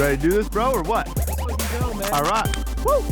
Ready to do this, bro, or what? Let's fucking go, man. All right. Woo!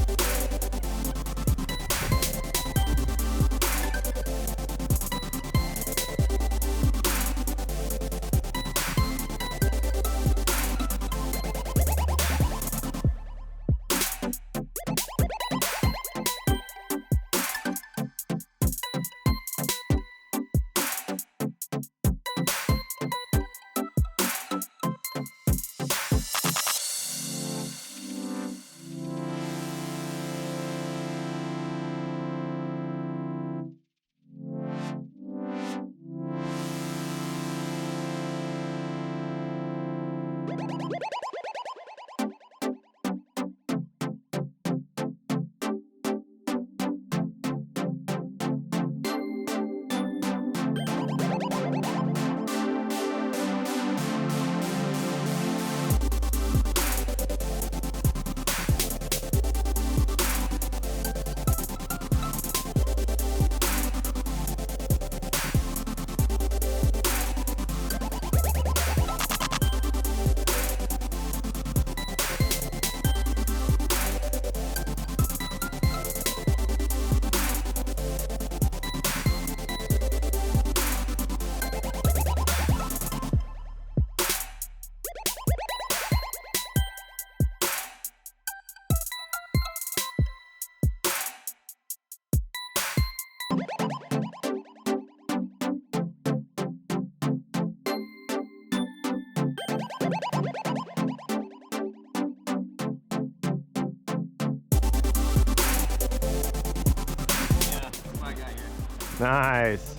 Nice.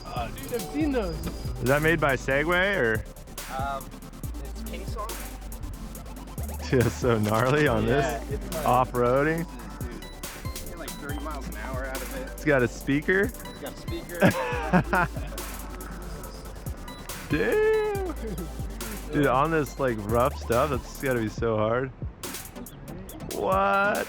Oh, dude, I've seen those. Is that made by Segway or? It's King Song. Just so gnarly on this off-roading. Dude, get like 30 miles an hour out of it. It's got a speaker. It's got a speaker. Damn. Dude, on this like rough stuff, that's gotta be so hard. What?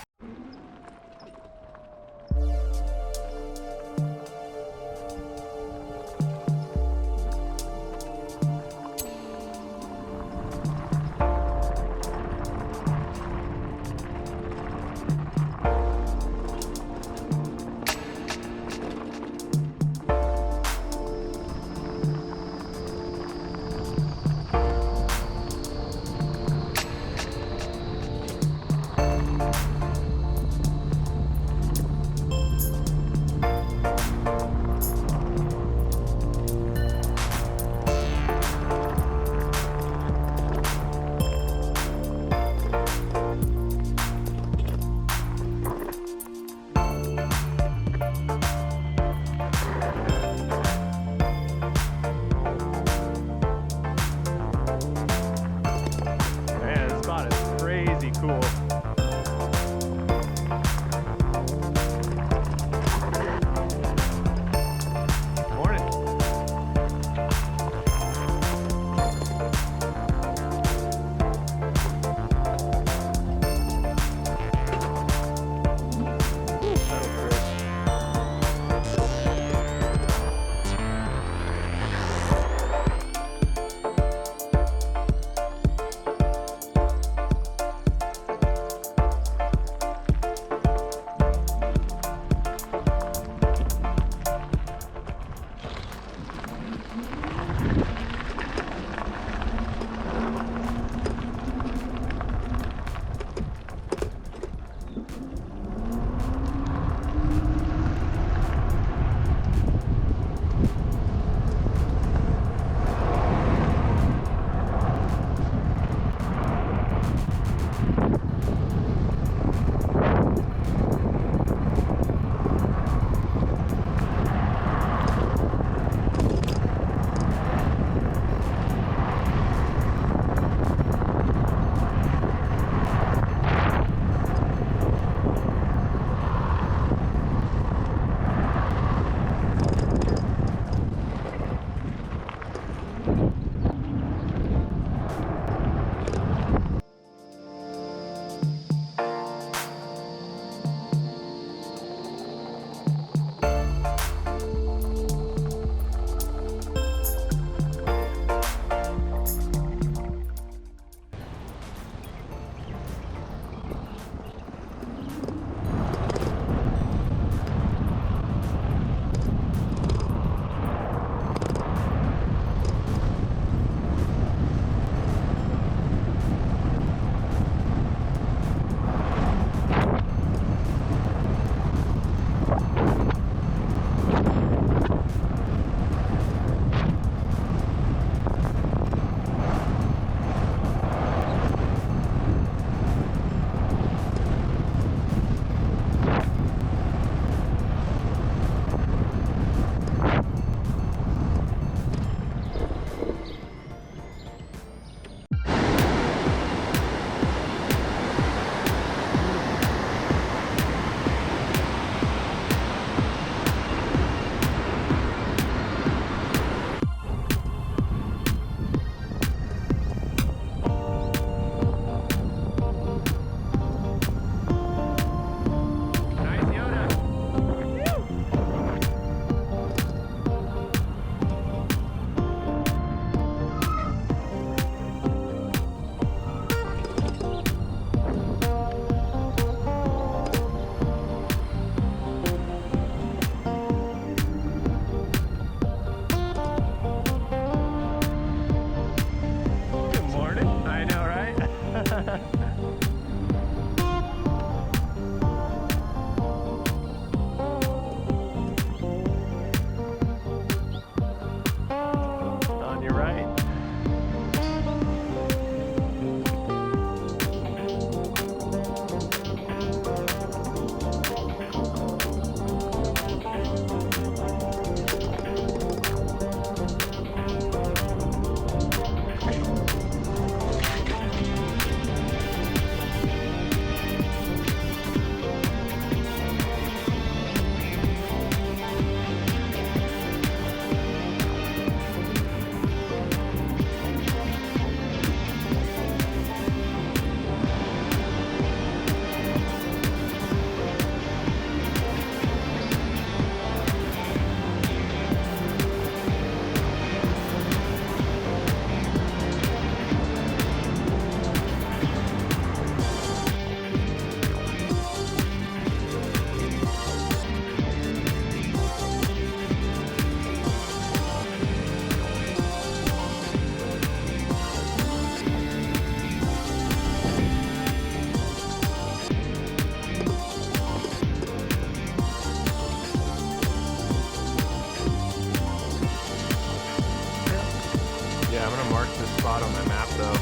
spot on my map though.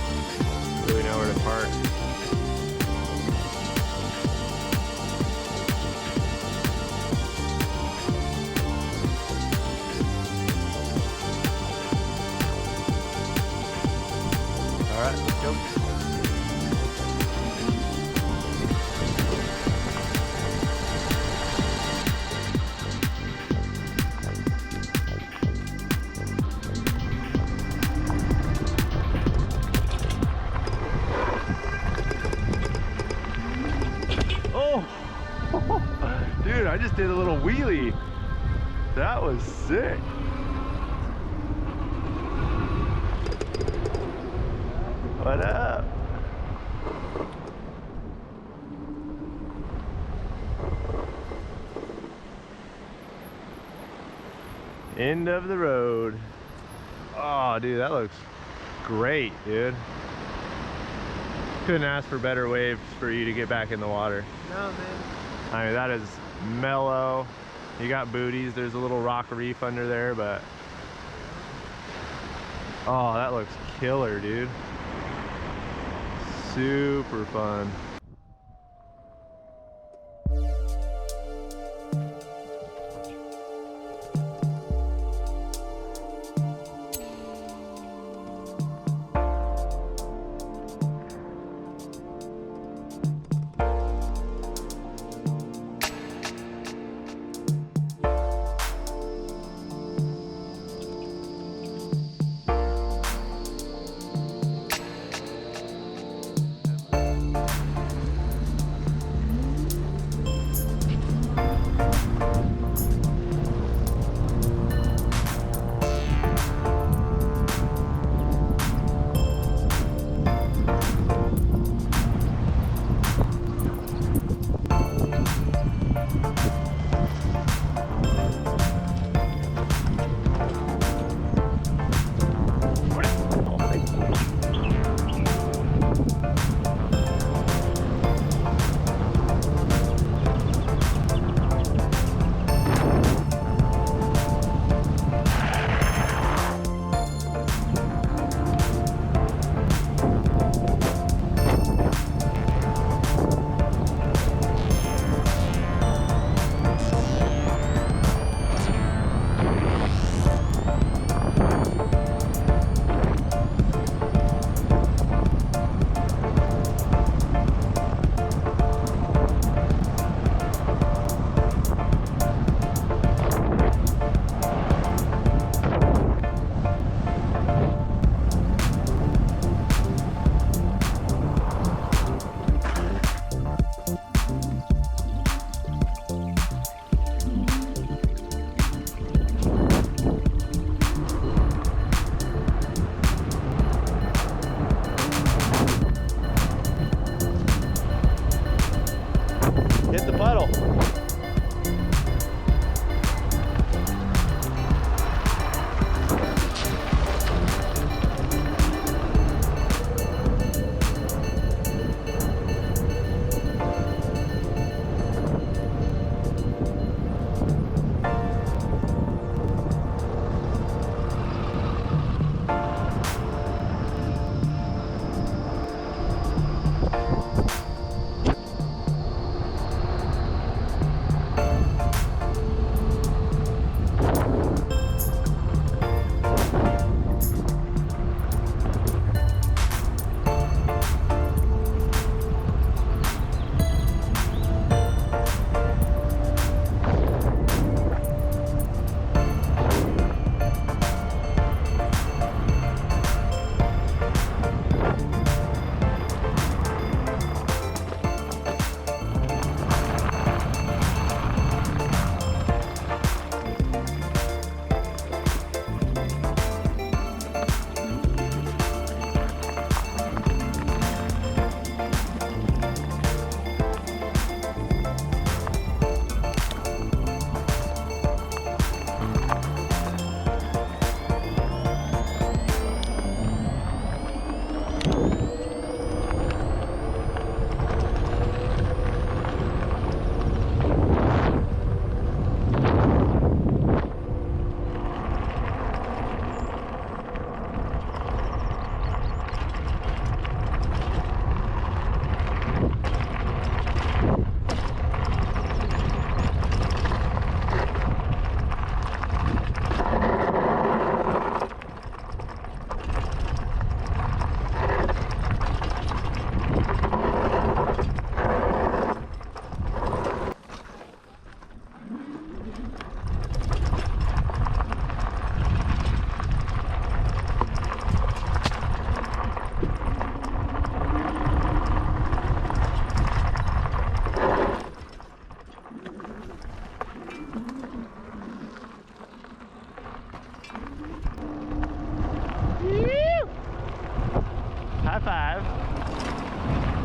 Really know where to park. All right, let's go. Oh, dude, I just did a little wheelie. That was sick. What up? End of the road. Oh, dude, that looks great, dude. Couldn't ask for better waves for you to get back in the water. No, man. I mean, that is mellow. You got booties. There's a little rock reef under there, but oh, that looks killer, dude. Super fun.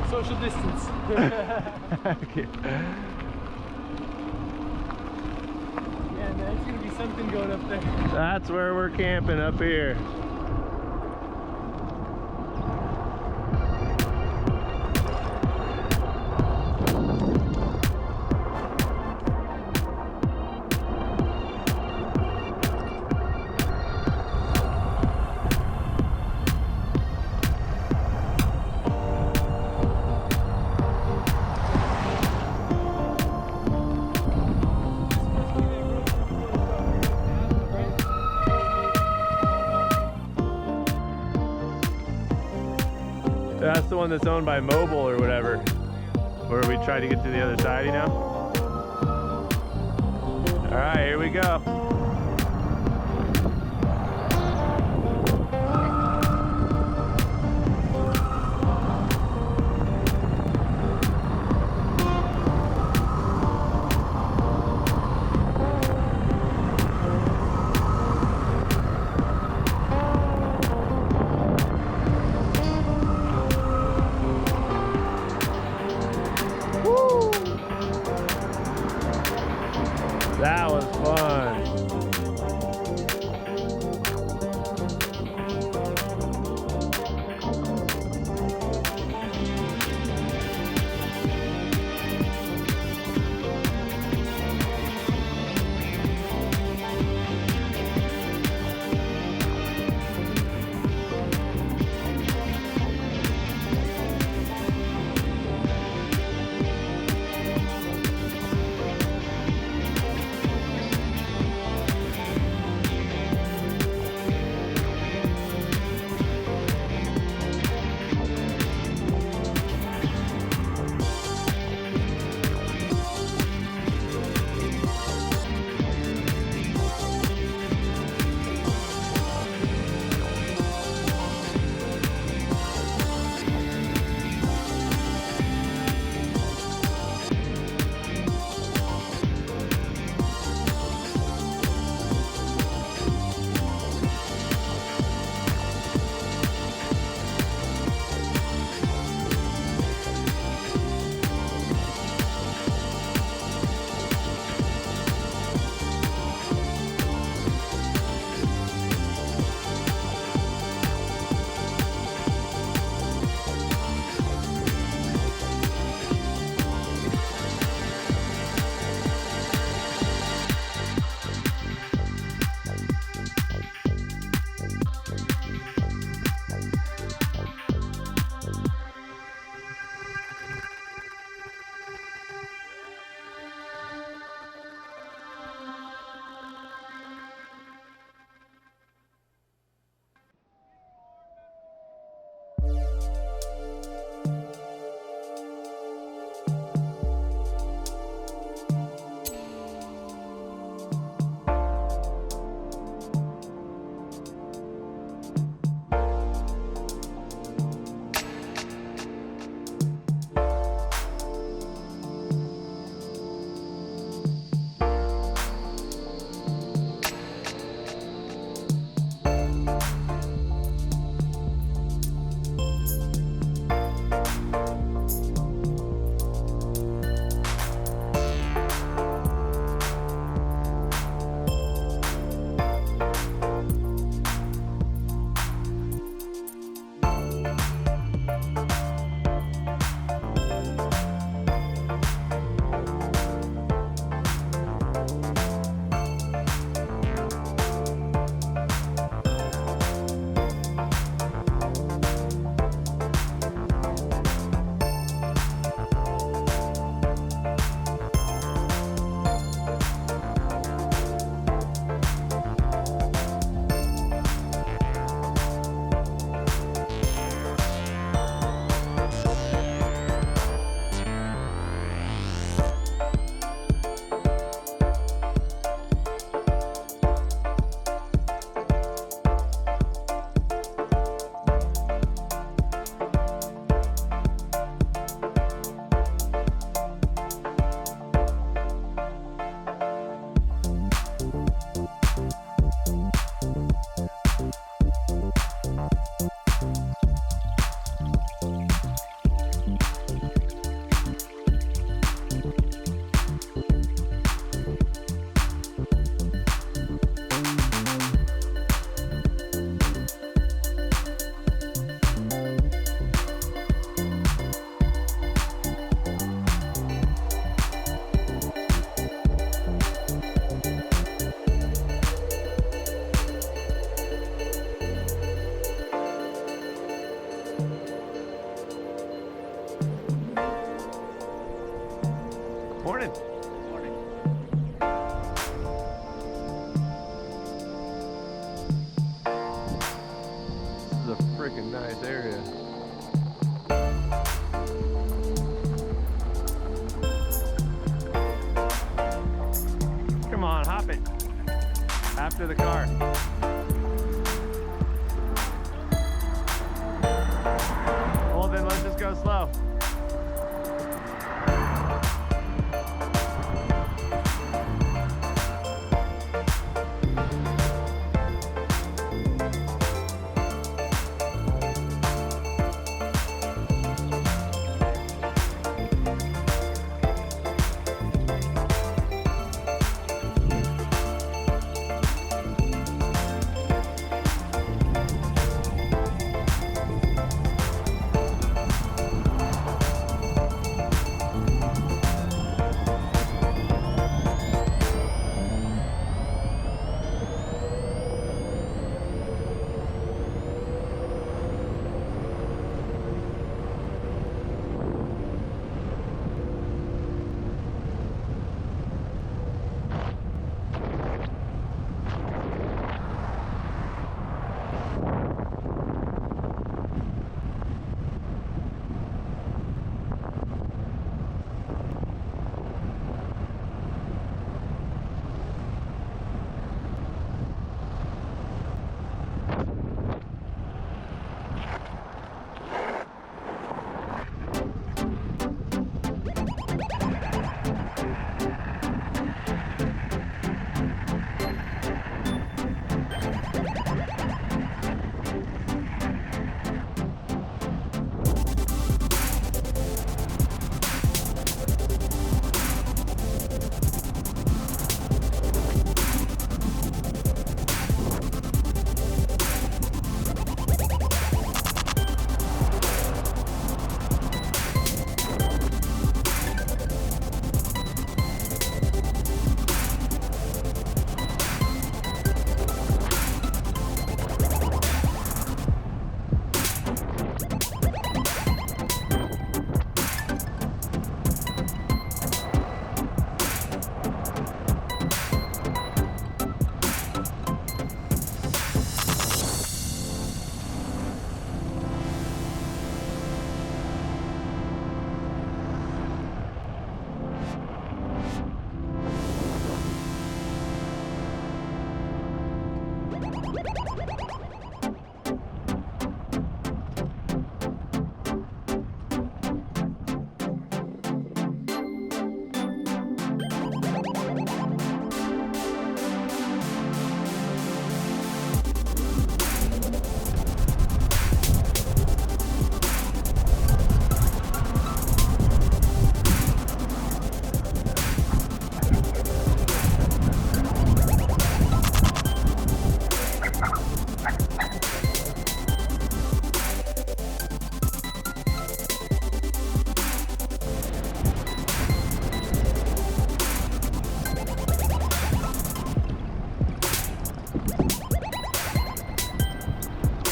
Social distance. Okay. Yeah, man, it's gonna be something going up there. That's where we're camping, up here. That's the one that's owned by Mobile or whatever, where we try to get to the other side, you know? All right, here we go. That was fun. fucking nice area. Come on, hop it. After the car. Well, then let's just go slow.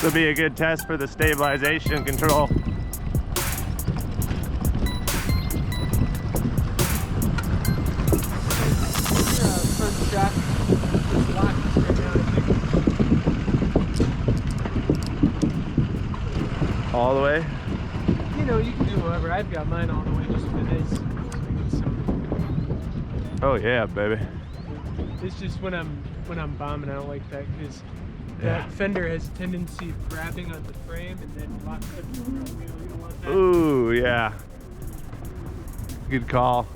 This will be a good test for the stabilization control. Front shock is locked right now, I think. All the way? You know, you can do whatever. I've got mine all the way just for this. Oh yeah, baby. It's just when I'm bombing out like that, because Yeah. that fender has a tendency of grabbing on the frame and then locking up the wheel. You don't want that. Ooh, yeah. Good call.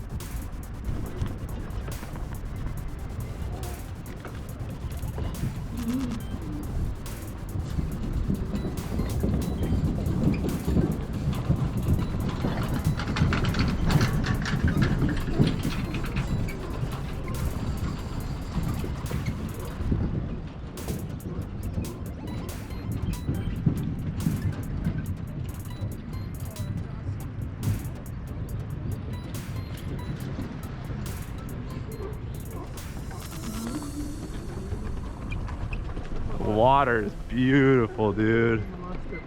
The water is beautiful, dude.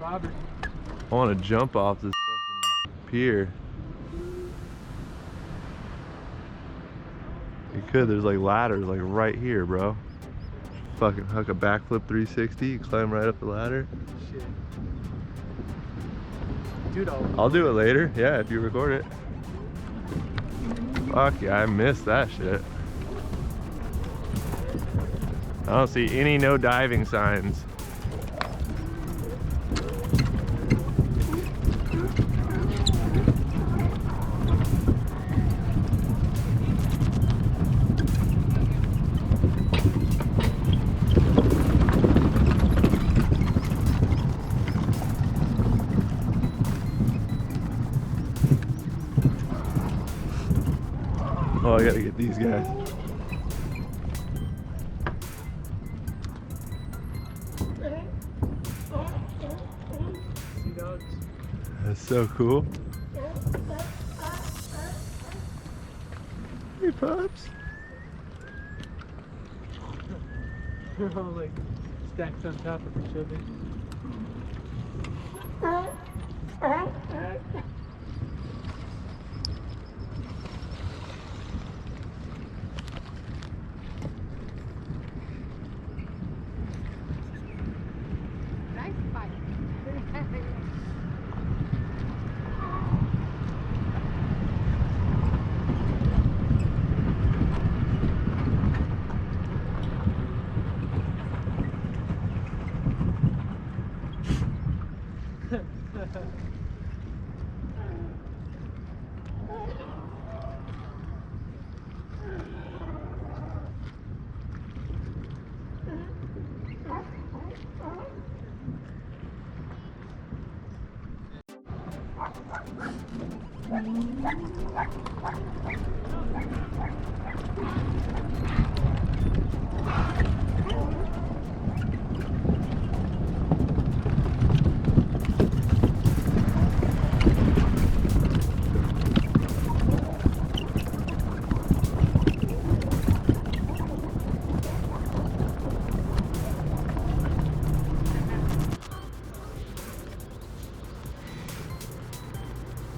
I want to jump off this fucking pier. You could, there's like ladders like right here, bro. Fucking hook a backflip 360, you climb right up the ladder. Shit. Dude, I'll do it later. Yeah, if you record it. Fuck yeah, I missed that shit. I don't see any no diving signs. Oh, I gotta get these guys. sea dogs. That's so cool. Hey, pups. They're all like stacked on top of each other. Nice fight.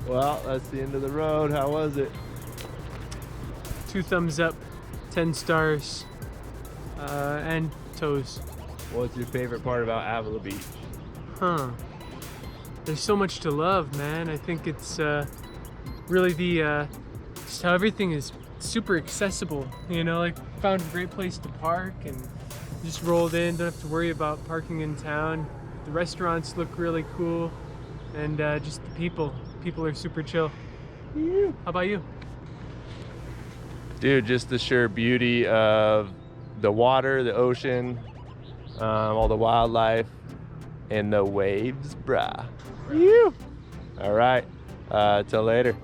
Well, that's the end of the road. How was it? 2 thumbs up, 10 stars, and toes. What's your favorite part about Avila Beach? Huh. There's so much to love, man. I think it's really the just how everything is super accessible. You know, like found a great place to park and just rolled in. Don't have to worry about parking in town. The restaurants look really cool, and just the people. People are super chill. How about you? Dude, just the sheer beauty of the water, the ocean, all the wildlife, and the waves, brah. All right, till later.